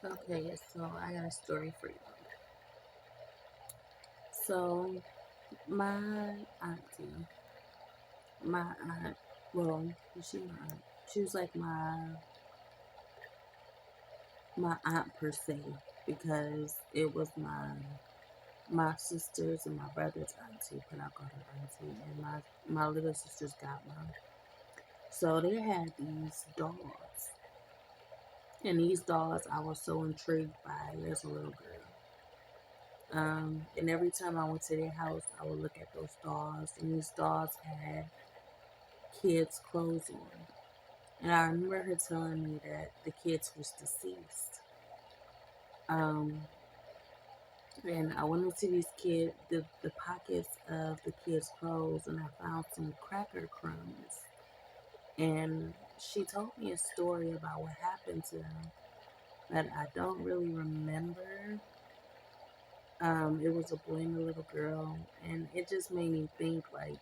Okay, so I got a story for you. So my auntie, my aunt, well, she my aunt. She was like my aunt per se because it was my sisters and my brother's auntie, but I call her auntie, and my little sister's godmom. So they had these dolls, and these dolls I was so intrigued by as a little girl. And every time I went to their house, I would look at those dolls, and these dolls had kids' clothes on. And I remember her telling me that the kids was deceased. Um, and I went into the pockets of the kids' clothes, and I found some cracker crumbs. And she told me a story about what happened to them that I don't really remember. It was a boy and a little girl, and it just made me think like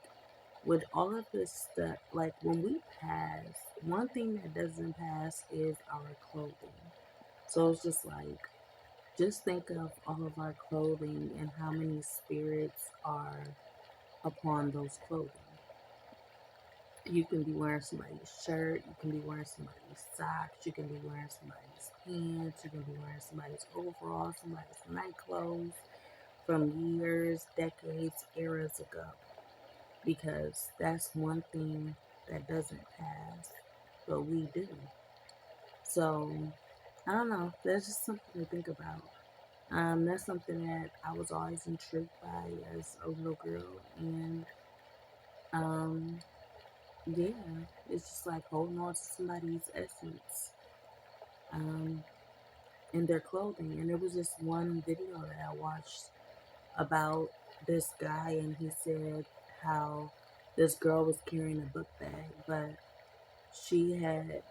with all of this stuff, like when we pass, one thing that doesn't pass is our clothing. So it's just think of all of our clothing and how many spirits are upon those clothing. You can be wearing somebody's shirt, you can be wearing somebody's socks, you can be wearing somebody's pants, you can be wearing somebody's overalls, somebody's night clothes from years, decades, eras ago. Because that's one thing that doesn't pass, but we do. So I don't know. That's just something to think about. That's something that I was always intrigued by as a little girl, and um, yeah, it's just like holding on to somebody's essence, um, in their clothing. And there was this one video that I watched about this guy, and he said how this girl was carrying a book bag, but she had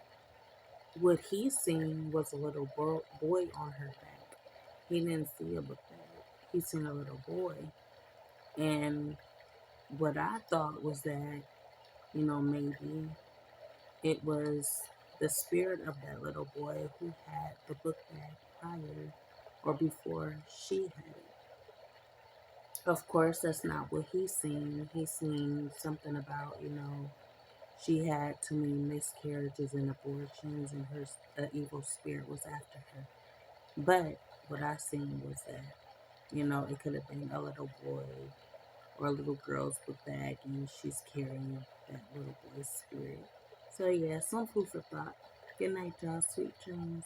what he seen was a little boy on her back. He didn't see a book bag. He seen a little boy. And what I thought was that, maybe it was the spirit of that little boy who had the book bag prior or before she had it. Of course, that's not what he seen. He seen something about, she had too many miscarriages and abortions, and her evil spirit was after her. But what I seen was that, it could have been a little boy or a little girl's book bag, and she's carrying that little boy's spirit. So yeah, some food for thought. Good night, y'all. Sweet dreams.